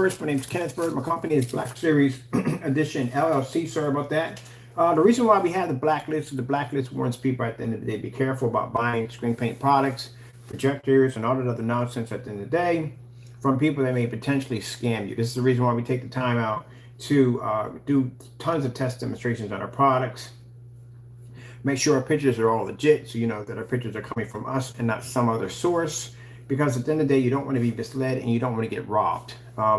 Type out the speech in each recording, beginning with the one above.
first. My name is Kenneth Bird. My company is Black Series Edition LLC. Sorry about that. The reason why we have the blacklist is the blacklist warns people at the end of the day, be careful about buying screen paint products, projectors, and all that other nonsense at the end of the day from people that may potentially scam you. This is the reason why we take the time out to do tons of test demonstrations on our products. Make sure our pictures are all legit, so you know that our pictures are coming from us and not some other source. Because at the end of the day, you don't want to be misled and you don't want to get robbed.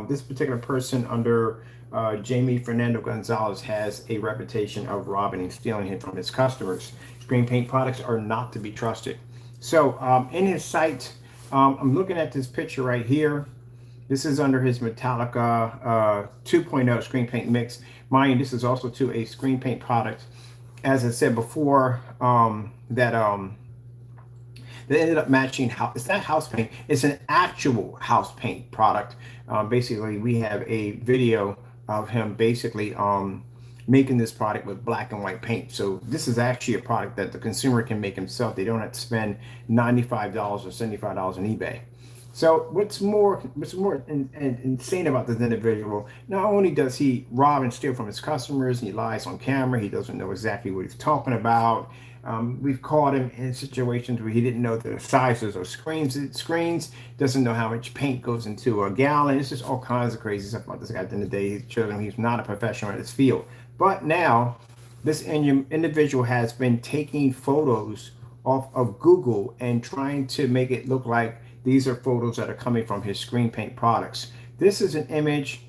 This particular person under Jamie Fernando Gonzalez has a reputation of robbing and stealing him from his customers. Screen paint products are not to be trusted. So in his site, I'm looking at this picture right here. This is under his Metallica 2.0 screen paint mix. Mind you, this is also to a screen paint product. As I said before, they ended up matching it's not house paint, it's an actual house paint product. Basically, we have a video of him basically making this product with black and white paint. So this is actually a product that the consumer can make himself. They don't have to spend $95 or $75 on eBay. So what's more insane about this individual, not only does he rob and steal from his customers and he lies on camera, he doesn't know exactly what he's talking about. We've caught him in situations where he didn't know the sizes of screens, doesn't know how much paint goes into a gallon. It's just all kinds of crazy stuff about this guy. At the end of the day, he's chosen he's not a professional in this field. But now, this individual has been taking photos off of Google and trying to make it look like these are photos that are coming from his screen paint products. This is an image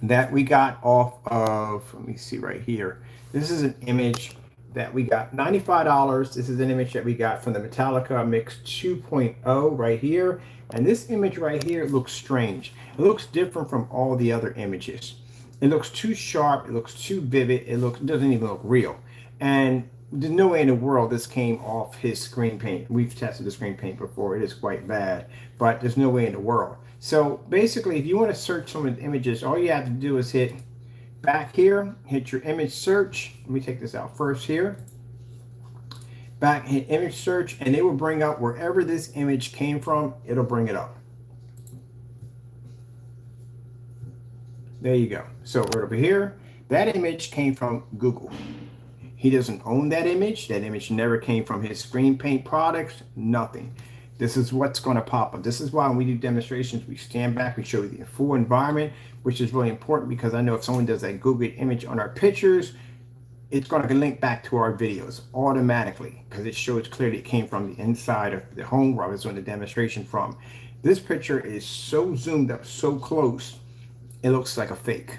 that we got off of, let me see right here. This is an image that we got $95. This is an image that we got from the Metallica Mix 2.0 right here. And this image right here looks strange. It looks different from all the other images. It looks too sharp. It looks too vivid. It doesn't even look real. And there's no way in the world this came off his screen paint. We've tested the screen paint before. It is quite bad, but there's no way in the world. So basically, if you want to search some of the images, all you have to do is hit back here, hit your image search. Let me take this out first here. Back, hit image search, and it will bring up wherever this image came from, it'll bring it up. There you go. So right over here, that image came from Google. He doesn't own that image. That image never came from his screen paint products, nothing. This is what's going to pop up. This is why when we do demonstrations, we stand back, we show you the full environment, which is really important because I know if someone does that Google image on our pictures, it's going to link back to our videos automatically because it shows clearly it came from the inside of the home where I was doing the demonstration from. This picture is so zoomed up, so close, it looks like a fake.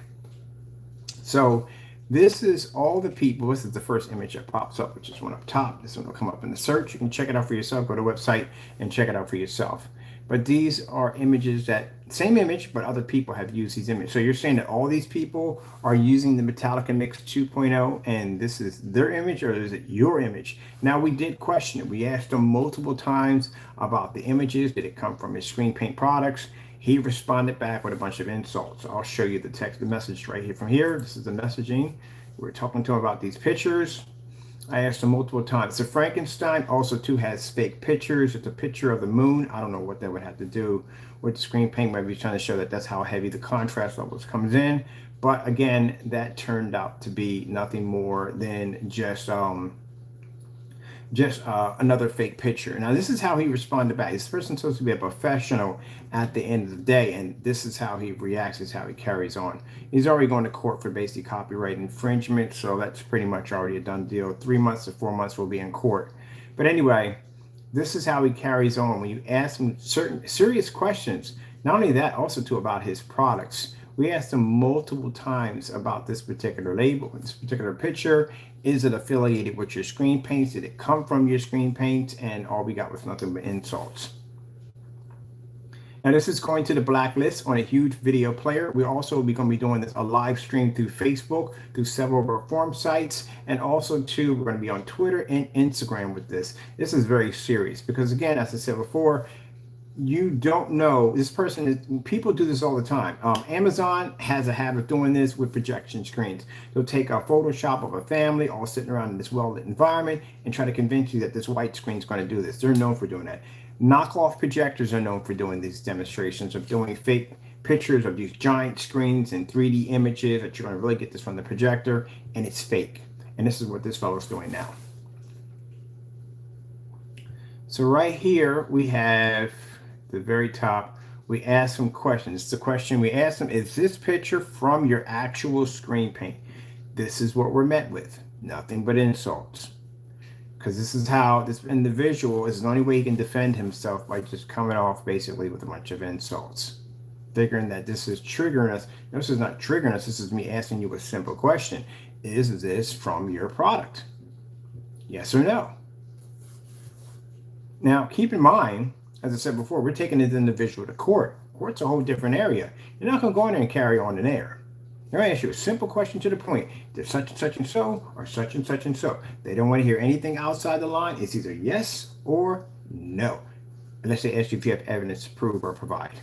So this is all the people. This is the first image that pops up, which is one up top. This one will come up in the search. You can check it out for yourself. Go to the website and check it out for yourself. But these are images that, same image, but other people have used these images. So you're saying that all these people are using the Metallica Mix 2.0 and this is their image or is it your image? Now we did question it. We asked him multiple times about the images. Did it come from his screen paint products? He responded back with a bunch of insults. I'll show you the message right here from here. This is the messaging. We're talking to him about these pictures. I asked him multiple times. So Frankenstein also too has fake pictures. It's a picture of the moon. I don't know what that would have to do with the screen paint. Maybe he's trying to show that that's how heavy the contrast levels comes in. But again, that turned out to be nothing more than just another fake picture. Now this is how he responded back. This person's supposed to be a professional at the end of the day, and this is how he reacts, is how he carries on. He's already going to court for basically copyright infringement, so that's pretty much already a done deal. 3 months to 4 months will be in court. But anyway, this is how he carries on. When you ask him certain serious questions, not only that, also too about his products. We asked him multiple times about this particular label, this particular picture. Is it affiliated with your screen paints? Did it come from your screen paints? And all we got was nothing but insults. Now this is going to the blacklist on a huge video player. We also will be going to be doing this a live stream through Facebook, through several of our forum sites, and also too we're going to be on Twitter and Instagram with this. This is very serious because again, as I said before, you don't know this person is, people do this all the time. Amazon has a habit of doing this with projection screens. They'll take a Photoshop of a family all sitting around in this well-lit environment and try to convince you that this white screen is going to do this. They're known for doing that. Knockoff projectors are known for doing these demonstrations of doing fake pictures of these giant screens and 3D images that you're going to really get this from the projector, and it's fake. And this is what this fellow's doing now. So right here we have the very top. We ask some questions. The question we ask them is this picture from your actual screen paint? This is what we're met with. Nothing but insults. Because this is how this individual is the only way he can defend himself, by just coming off basically with a bunch of insults. Figuring that this is triggering us. No, this is not triggering us. This is me asking you a simple question. Is this from your product? Yes or no? Now, keep in mind, as I said before, we're taking this individual to court. Court's a whole different area. You're not going to go in there and carry on in there. They're going to ask you a simple question to the point. They're such and so, or such and so. They don't want to hear anything outside the line. It's either yes or no, unless they ask you if you have evidence to prove or provide.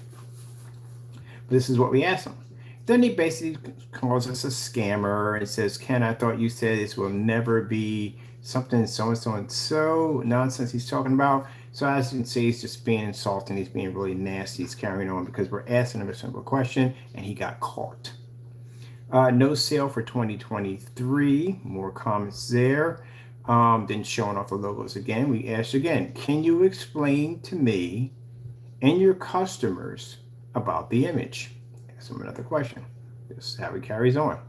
But this is what we ask them. Then he basically calls us a scammer and says, Ken, I thought you said this will never be something so and so and so nonsense he's talking about. So as you can see, he's just being insulting. He's being really nasty. He's carrying on because we're asking him a simple question and he got caught. No sale for 2023. More comments there. Then showing off the logos again. We asked again, can you explain to me and your customers about the image? Ask him another question. This is how he carries on.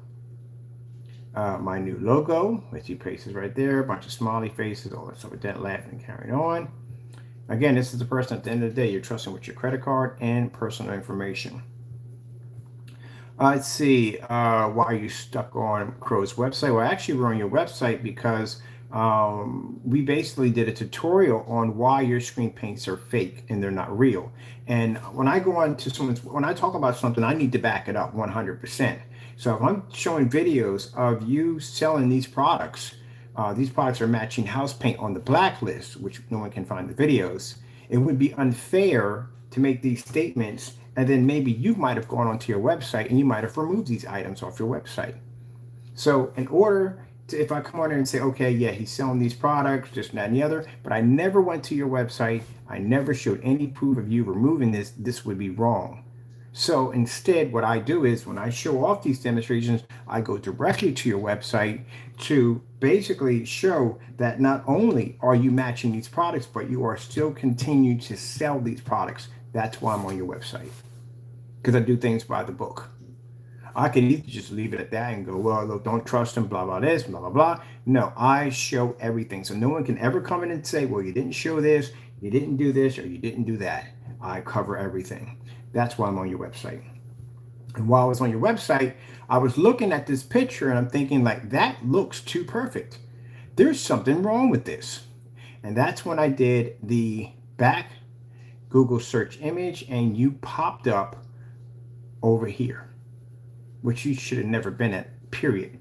My new logo, which he places right there, a bunch of smiley faces, all that stuff with that, laughing and carrying on. Again, this is the person at the end of the day you're trusting with your credit card and personal information. Let's see, why are you stuck on Crow's website? Well, actually, we're on your website because we basically did a tutorial on why your screen paints are fake and they're not real. And when I go on to when I talk about something, I need to back it up 100%. So if I'm showing videos of you selling these products are matching house paint on the blacklist, which no one can find the videos, it would be unfair to make these statements. And then maybe you might have gone onto your website and you might have removed these items off your website. So in order to, if I come on there and say, okay, yeah, he's selling these products, just that and the other, but I never went to your website, I never showed any proof of you removing this would be wrong. So instead, what I do is when I show off these demonstrations, I go directly to your website to basically show that not only are you matching these products, but you are still continuing to sell these products. That's why I'm on your website, because I do things by the book. I can either just leave it at that and go, well, look, don't trust him, blah, blah, this, blah, blah, blah. No, I show everything. So no one can ever come in and say, well, you didn't show this, you didn't do this, or you didn't do that. I cover everything. That's why I'm on your website. And while I was on your website, I was looking at this picture and I'm thinking, like, that looks too perfect. There's something wrong with this. And that's when I did the back Google search image and you popped up over here, which you should have never been at, period.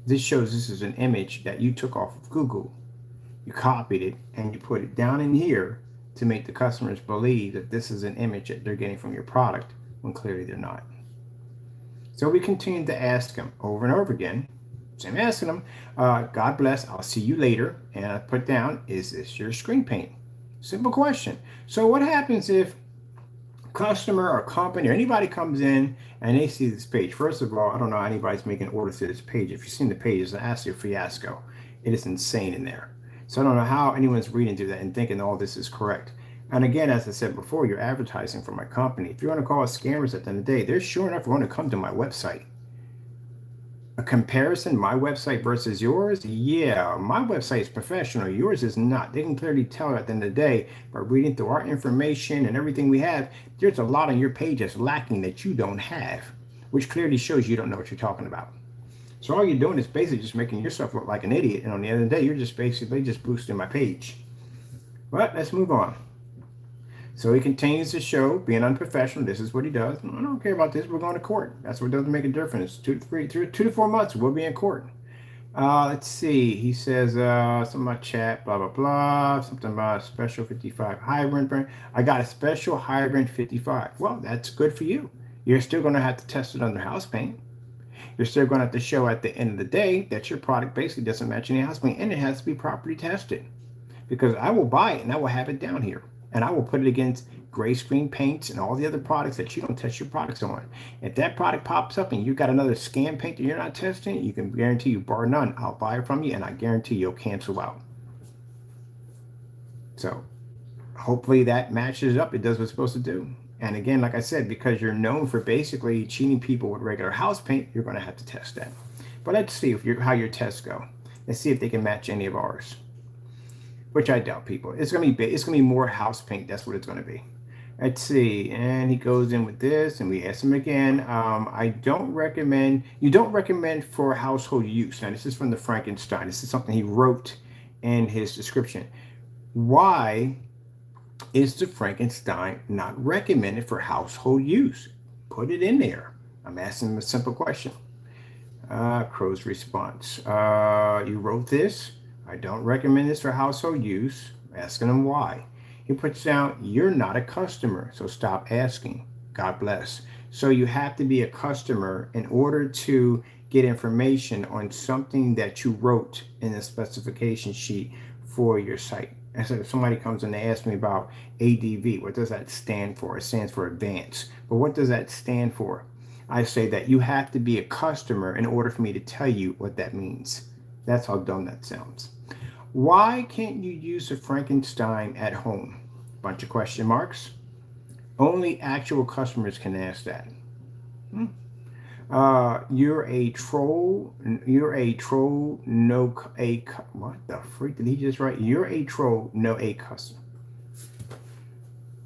This shows this is an image that you took off of Google. You copied it and you put it down in here to make the customers believe that this is an image that they're getting from your product when clearly they're not. So we continued to ask them over and over again. So I'm asking them, God bless, I'll see you later. And I put down, is this your screen paint? Simple question. So what happens if a customer or company or anybody comes in and they see this page? First of all, I don't know how anybody's making an order through this page. If you've seen the page, it's an absolute fiasco. It is insane in there. So I don't know how anyone's reading through that and thinking all this is correct. And again, as I said before, you're advertising for my company. If you want to call us scammers at the end of the day, they're sure enough going to come to my website. A comparison, my website versus yours? Yeah, my website is professional. Yours is not. They can clearly tell at the end of the day by reading through our information and everything we have, there's a lot on your page that's lacking that you don't have, which clearly shows you don't know what you're talking about. So all you're doing is basically just making yourself look like an idiot. And on the end of the day, you're just basically just boosting my page. But let's move on. So he continues to show being unprofessional. This is what he does. I don't care about this. We're going to court. That's what doesn't make a difference. 2 to 4 months, we'll be in court. Let's see. He says something about chat, blah, blah, blah. Something about special 55 hybrid. I got a special hybrid 55. Well, that's good for you. You're still going to have to test it under house paint. You're still going to have to show at the end of the day that your product basically doesn't match any house paint, and it has to be properly tested. Because I will buy it and I will have it down here. And I will put it against gray screen paints and all the other products that you don't test your products on. If that product pops up and you got another scam paint that you're not testing, you can guarantee you, bar none, I'll buy it from you, and I guarantee you'll cancel out. So hopefully that matches up. It does what it's supposed to do. And again, like I said, because you're known for basically cheating people with regular house paint, you're going to have to test that. But let's see how your tests go. Let's see if they can match any of ours, which I doubt, people. It's going to be more house paint. That's what it's going to be. Let's see. And he goes in with this, and we ask him again. You don't recommend for household use. Now, this is from the Frankenstein. This is something he wrote in his description. Why is the Frankenstein not recommended for household use? Put it in there. I'm asking him a simple question. Crow's response. You wrote this. I don't recommend this for household use. Asking him why. He puts down, you're not a customer, so stop asking. God bless. So you have to be a customer in order to get information on something that you wrote in the specification sheet for your site. And so if somebody comes and they ask me about ADV, what does that stand for? It stands for advanced. But what does that stand for? I say that you have to be a customer in order for me to tell you what that means. That's how dumb that sounds. Why can't you use a Frankenstein at home? Bunch of question marks. Only actual customers can ask that. You're a troll. You're a troll. No, a what the freak did he just write? You're a troll. No, a customer.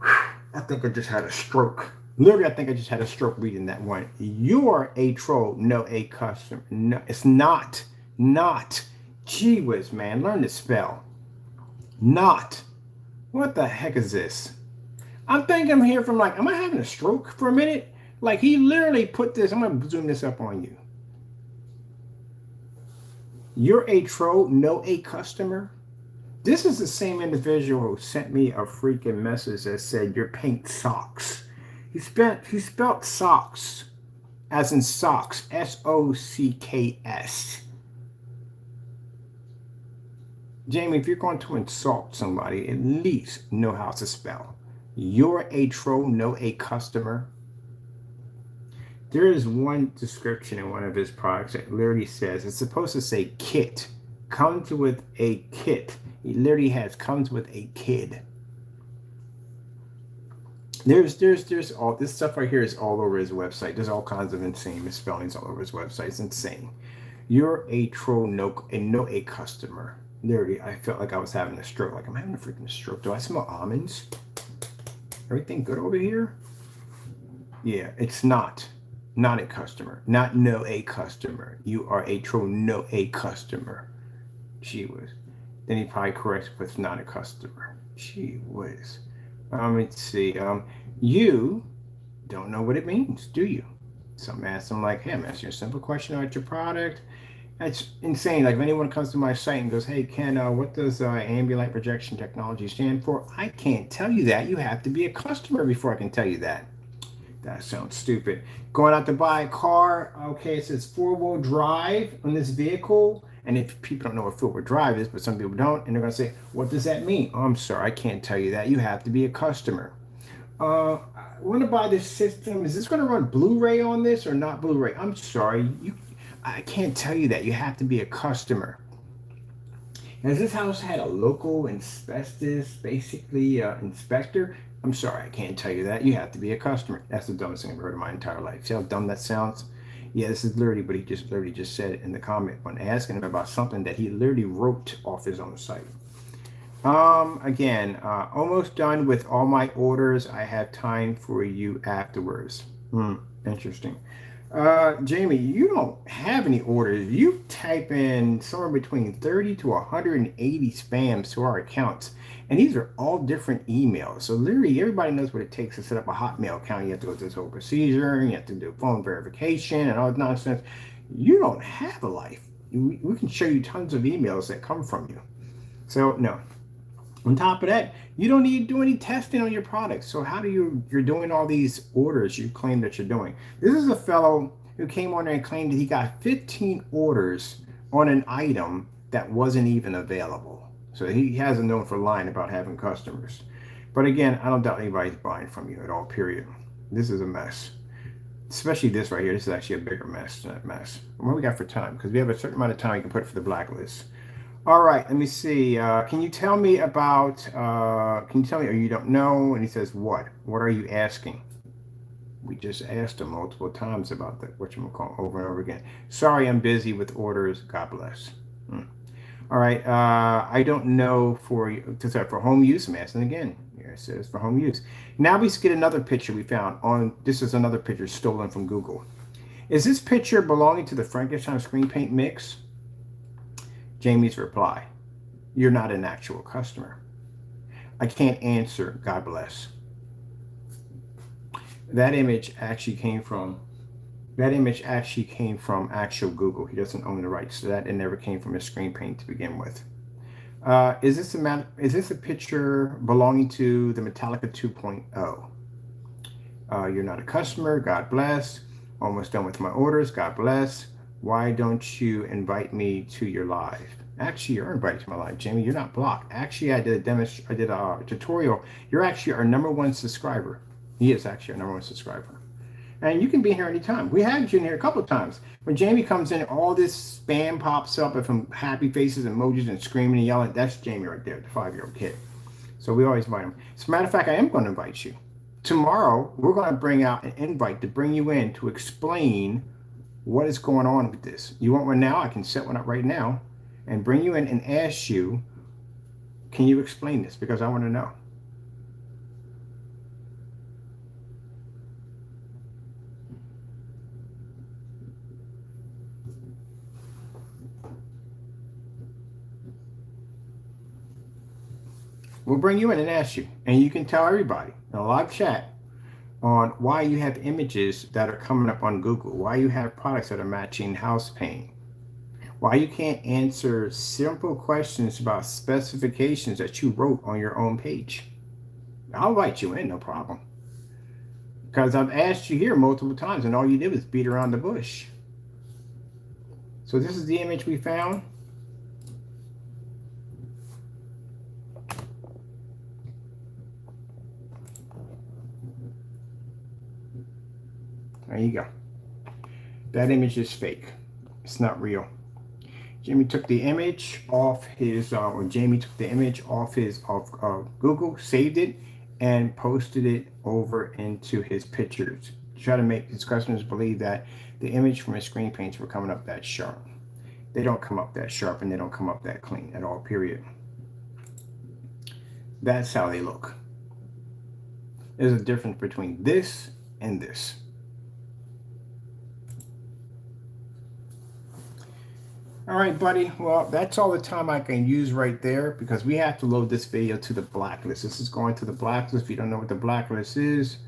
I think I just had a stroke. Literally, I think I just had a stroke reading that one. You're a troll. No, a customer. No, it's not. Not. Gee whiz, man. Learn to spell. Not. What the heck is this? I'm thinking I'm here from like, am I having a stroke for a minute? Like he literally put this, I'm going to zoom this up on you. You're a troll, no a customer. This is the same individual who sent me a freaking message that said your paint sucks. He spelled socks as in socks, S-O-C-K-S. Jamie, if you're going to insult somebody, at least know how to spell. You're a troll, no a customer. There is one description in one of his products that literally says, it's supposed to say kit. Comes with a kit. He literally comes with a kid. There's all this stuff right here is all over his website. There's all kinds of insane misspellings all over his website. It's insane. You're a troll, no a customer. Literally, I felt like I was having a stroke. Like I'm having a freaking stroke. Do I smell almonds? Everything good over here? Yeah, it's not a customer. Not no a customer. You are a troll, no a customer. Gee whiz. Then he probably corrects with not a customer. Gee whiz. Let's see. You don't know what it means, do you? So I'm asking him like, hey, I'm asking you a simple question about your product. That's insane. Like if anyone comes to my site and goes, hey, Ken, what does ambient light projection technology stand for? I can't tell you that. You have to be a customer before I can tell you that. That sounds stupid. Going out to buy a car. Okay, it says 4-wheel drive on this vehicle. And if people don't know what 4-wheel drive is, but some people don't, and they're going to say, what does that mean? Oh, I'm sorry, I can't tell you that. You have to be a customer. I want to buy this system. Is this going to run Blu-ray on this or not Blu-ray? I'm sorry. I can't tell you that. You have to be a customer. Has this house had a local asbestos, basically inspector? I'm sorry, I can't tell you that. You have to be a customer. That's the dumbest thing I've heard in my entire life. See how dumb that sounds? Yeah, this is literally what he literally just said in the comment when asking him about something that he literally wrote off his own site. Again, almost done with all my orders. I have time for you afterwards. Interesting. Jamie, you don't have any orders. You type in somewhere between 30 to 180 spams to our accounts. And these are all different emails. So literally everybody knows what it takes to set up a Hotmail account. You have to go through this whole procedure. You have to do phone verification and all that nonsense. You don't have a life. We can show you tons of emails that come from you. So no. On top of that, you don't need to do any testing on your products. So how do you're doing all these orders you claim that you're doing? This is a fellow who came on there and claimed that he got 15 orders on an item that wasn't even available. So he hasn't known for lying about having customers. But again, I don't doubt anybody's buying from you at all, period. This is a mess. Especially this right here. This is actually a bigger mess than that mess. What do we got for time? Because we have a certain amount of time you can put for the blacklist. All right, let me see. Can you tell me about, can you tell me, or you don't know? And he says, what? What are you asking? We just asked him multiple times about that, whatchamacallit, over and over again. Sorry, I'm busy with orders. God bless. All right, I don't know for home use. I'm asking again. Here it says for home use. Now we get another picture we found on, this is another picture stolen from Google. Is this picture belonging to the Frankenstein screen paint mix? Jamie's reply, you're not an actual customer. I can't answer, God bless. That image actually came from actual Google. He doesn't own the rights to that. It never came from his screen paint to begin with. Is this a picture belonging to the Metallica 2.0? You're not a customer, God bless. Almost done with my orders, God bless. Why don't you invite me to your live? Actually, you're invited to my live, Jamie. You're not blocked. Actually, I did a tutorial. You're actually our #1 subscriber. He is actually our #1 subscriber. And you can be here anytime. We had you in here a couple of times. When Jamie comes in, all this spam pops up from happy faces, emojis, and screaming and yelling. That's Jamie right there, the 5-year-old kid. So we always invite him. As a matter of fact, I am going to invite you. Tomorrow, we're going to bring out an invite to bring you in to explain what is going on with this. You want one now? I can set one up right now and bring you in and ask you, can you explain this? Because I want to know. We'll bring you in and ask you, and you can tell everybody in a live chat on why you have images that are coming up on Google, why you have products that are matching house paint, why you can't answer simple questions about specifications that you wrote on your own page. I'll invite you in, no problem. Because I've asked you here multiple times, and all you did was beat around the bush. So this is the image we found. There you go. That image is fake. It's not real. Jamie took the image off his, Jamie took the image off Google, saved it, and posted it over into his pictures to try to make his customers believe that the image from his screen paints were coming up that sharp. They don't come up that sharp, and they don't come up that clean at all, period. That's how they look. There's a difference between this and this. All right, buddy. Well, that's all the time I can use right there because we have to load this video to the blacklist. This is going to the blacklist. If you don't know what the blacklist is,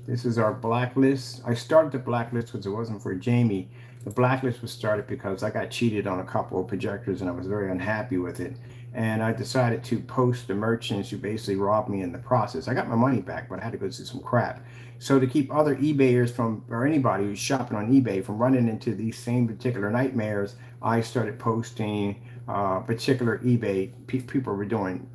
this is our blacklist. I started the blacklist because it wasn't for Jamie. The blacklist was started because I got cheated on a couple of projectors and I was very unhappy with it. And I decided to post the merchants who basically robbed me in the process. I got my money back, but I had to go through some crap. So to keep other eBayers from, or anybody who's shopping on eBay from running into these same particular nightmares, I started posting particular eBay people were doing,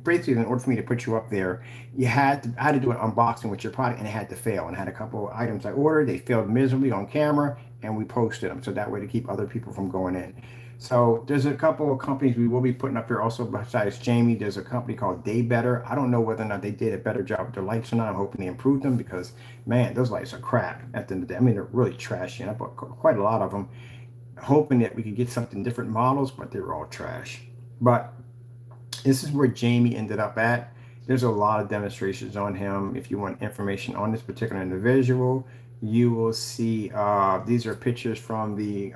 basically in order for me to put you up there, I had to do an unboxing with your product, and it had to fail. And I had a couple of items I ordered, they failed miserably on camera, and we posted them. So that way to keep other people from going in. So there's a couple of companies we will be putting up here also besides Jamie. There's a company called Day Better. I don't know whether or not they did a better job with their lights or not. I'm hoping they improved them because, man, those lights are crap at the end of the day. I mean, they're really trashy, and I bought quite a lot of them, hoping that we could get something different models, but they were all trash. But this is where Jamie ended up at. There's a lot of demonstrations on him. If you want information on this particular individual, you will see these are pictures from the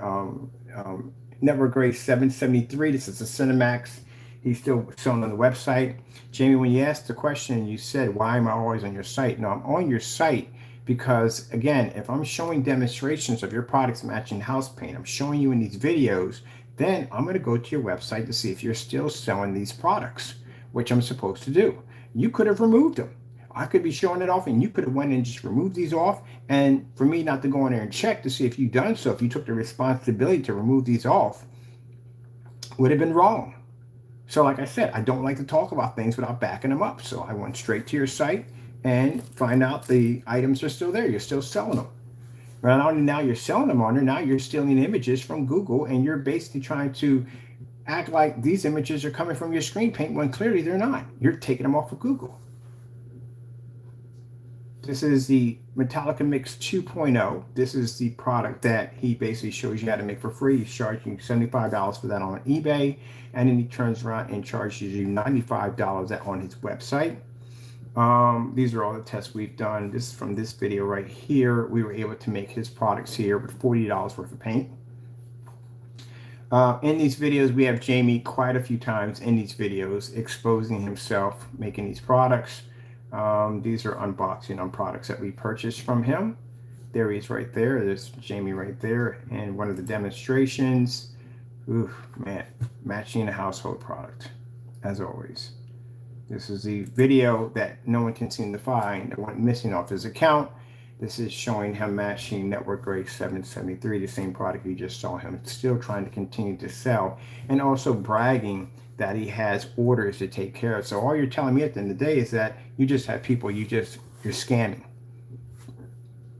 Network Grade 773. This is a Cinemax. He's still selling on the website. Jamie, when you asked the question, you said, why am I always on your site? No, I'm on your site because, again, if I'm showing demonstrations of your products matching house paint, I'm showing you in these videos, then I'm going to go to your website to see if you're still selling these products, which I'm supposed to do. You could have removed them. I could be showing it off, and you could have went and just removed these off. And for me not to go in there and check to see if you've done so, if you took the responsibility to remove these off, would have been wrong. So like I said, I don't like to talk about things without backing them up. So I went straight to your site and find out the items are still there. You're still selling them. Not only now you're selling them on there, now you're stealing images from Google, and you're basically trying to act like these images are coming from your screen paint when clearly they're not. You're taking them off of Google. This is the Metallica Mix 2.0. This is the product that he basically shows you how to make for free. He's charging $75 for that on eBay, and then he turns around and charges you $95 on his website. These are all the tests we've done. This is from this video right here. We were able to make his products here with $40 worth of paint. In these videos, we have Jamie quite a few times in these videos exposing himself, making these products. These are unboxing on products that we purchased from him. There he is right there. There's Jamie right there. And one of the demonstrations, ooh, man, matching a household product, as always. This is the video that no one can seem to find that went missing off his account. This is showing him matching Network Grade 773, the same product you just saw him still trying to continue to sell, and also bragging that he has orders to take care of. So all you're telling me at the end of the day is that you just have people, you're scamming.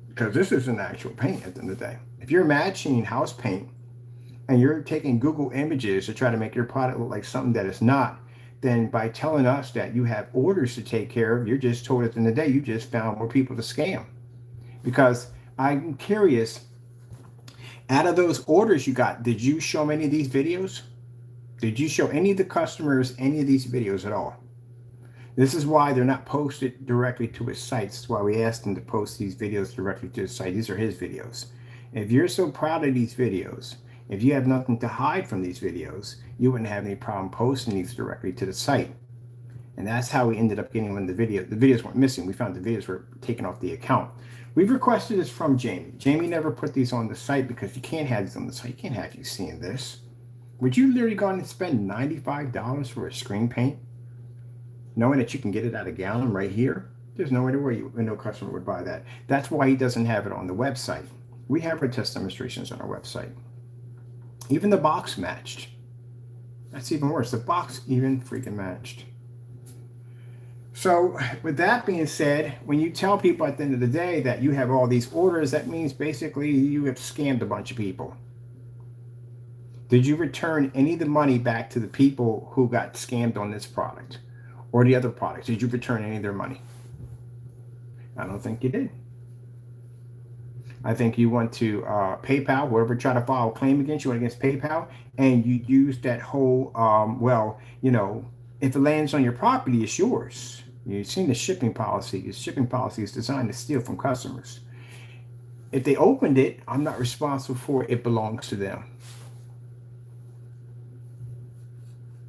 Because this isn't actual paint at the end of the day. If you're matching house paint and you're taking Google images to try to make your product look like something that it's not, then by telling us that you have orders to take care of, you're just told at the end of the day, you just found more people to scam. Because I'm curious, out of those orders you got, did you show any of these videos? Did you show any of the customers any of these videos at all? This is why they're not posted directly to his site. That's why we asked him to post these videos directly to his site. These are his videos. If you're so proud of these videos, if you have nothing to hide from these videos, you wouldn't have any problem posting these directly to the site. And that's how we ended up getting when the videos weren't missing. We found the videos were taken off the account. We've requested this from Jamie. Jamie never put these on the site because you can't have these on the site. You can't have you seeing this. Would you literally go and spend $95 for a screen paint, knowing that you can get it at a gallon right here? There's no way to where no customer would buy that. That's why he doesn't have it on the website. We have our test demonstrations on our website. Even the box matched. That's even worse. The box even freaking matched. So with that being said, when you tell people at the end of the day that you have all these orders, that means basically you have scammed a bunch of people. Did you return any of the money back to the people who got scammed on this product or the other products? Did you return any of their money? I don't think you did. I think you went to PayPal, whoever tried to file a claim against you, went against PayPal, and you used that whole, well, you know, if it lands on your property, it's yours. You've seen the shipping policy. The shipping policy is designed to steal from customers. If they opened it, I'm not responsible for it. It belongs to them.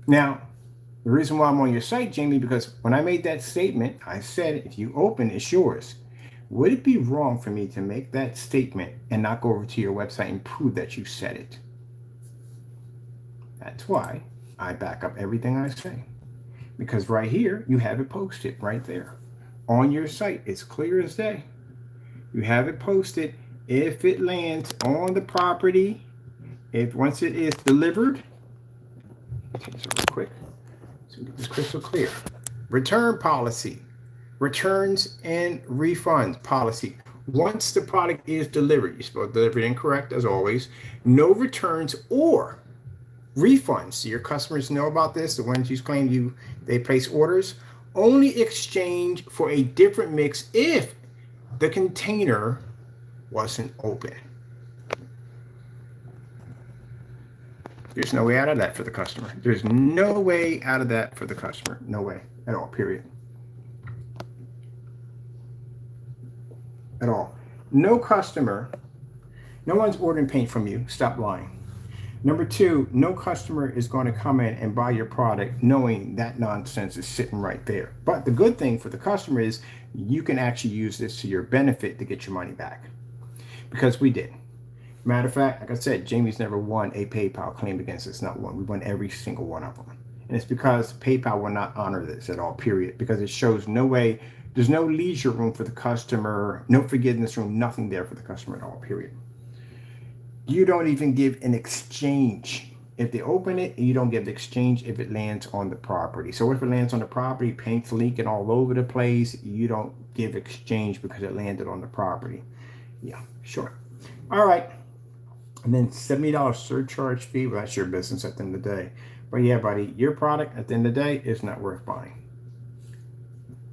Now, the reason why I'm on your site, Jamie, because when I made that statement, I said, if you open, it's yours. Would it be wrong for me to make that statement and not go over to your website and prove that you said it? That's why I back up everything I say. Because right here, you have it posted right there. On your site, it's clear as day. You have it posted. If it lands on the property, once it is delivered, take this real quick so we get this crystal clear. Return policy. Returns and refunds policy. Once the product is delivered, you're supposed to deliver it incorrect as always. No returns or refunds. So your customers know about this. The ones you claim they place orders. Only exchange for a different mix if the container wasn't open. There's no way out of that for the customer. There's no way out of that for the customer. No way at all, period. At all. No customer, no one's ordering paint from you. Stop lying. Number two, no customer is going to come in and buy your product knowing that nonsense is sitting right there. But the good thing for the customer is you can actually use this to your benefit to get your money back. Because we did. Matter of fact, like I said, Jamie's never won a PayPal claim against us. Not one. We won every single one of them. And it's because PayPal will not honor this at all, period. Because it shows no way, there's no leisure room for the customer, no forgiveness room, nothing there for the customer at all, period. You don't even give an exchange if they open it, you don't get the exchange if it lands on the property. So if it lands on the property, paint's leaking all over the place, you don't give exchange because it landed on the property. Yeah, sure. All right. And then $70 surcharge fee. Well, that's your business at the end of the day. But yeah, buddy, your product at the end of the day is not worth buying.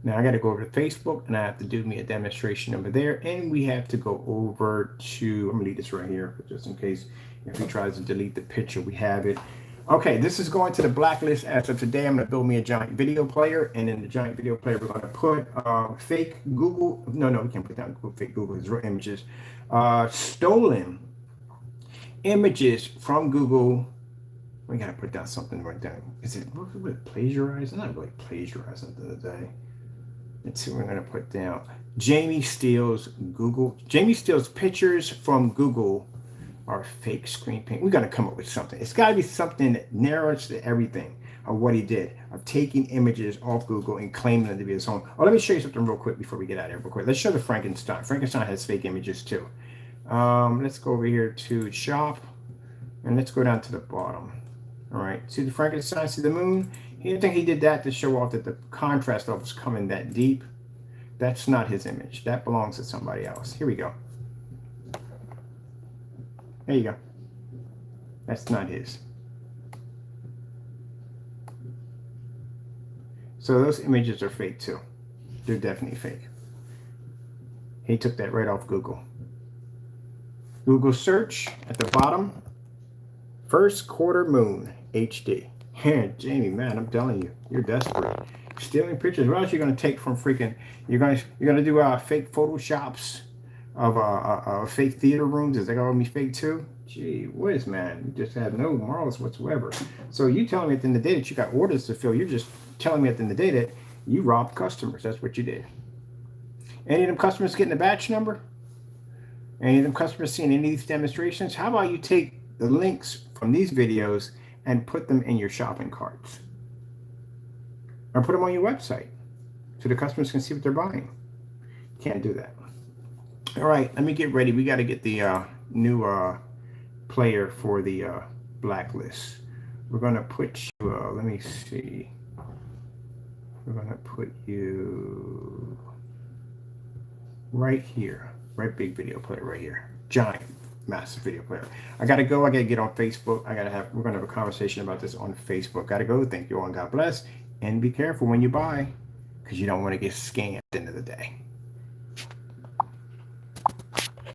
Now I got to go over to Facebook and I have to do me a demonstration over there. And we have to go over to, I'm going to leave this right here just in case if he tries to delete the picture, we have it. Okay, this is going to the blacklist as of today. I'm going to build me a giant video player. And in the giant video player, we're going to put fake Google. No, we can't put down fake Google. It's real images. Stolen images from Google. We got to put down something right there. Is it plagiarized? It's not really plagiarized at the end of the day. Let's see what we're going to put down. Jamie steals pictures from Google are fake screen paint. We're going to come up with something. It's got to be something that narrows to everything of what he did, of taking images off Google and claiming them to be his own. Oh, let me show you something real quick before we get out of here real quick. Let's show the Frankenstein. Frankenstein has fake images too. Let's go over here to shop and let's go down to the bottom. All right, see the Frankenstein, see the moon? I think he did that to show off that the contrast level was coming that deep. That's not his image. That belongs to somebody else. Here we go. There you go. That's not his. So those images are fake too. They're definitely fake. He took that right off Google. Google search at the bottom. First quarter moon HD. Jamie, man, I'm telling you, you're desperate. Stealing pictures. What else are you going to take from freaking? You're going to do fake photoshops of fake theater rooms? Is that going to be fake too? Gee whiz, man, you just have no morals whatsoever. So you telling me at the end of the day that you got orders to fill? You're just telling me at the end of the day that you robbed customers. That's what you did. Any of them customers getting a batch number? Any of them customers seeing any of these demonstrations? How about you take the links from these videos and put them in your shopping carts, or put them on your website so the customers can see what they're buying? Can't do that. All right, let me get ready. We got to get the new player for the blacklist. We're going to put you, let me see. We're going to put you right here, right big video player right here. Giant, massive video player. I got to go. I got to get on Facebook. We're going to have a conversation about this on Facebook. Got to go. Thank you all and God bless. And be careful when you buy because you don't want to get scammed at the end of the day.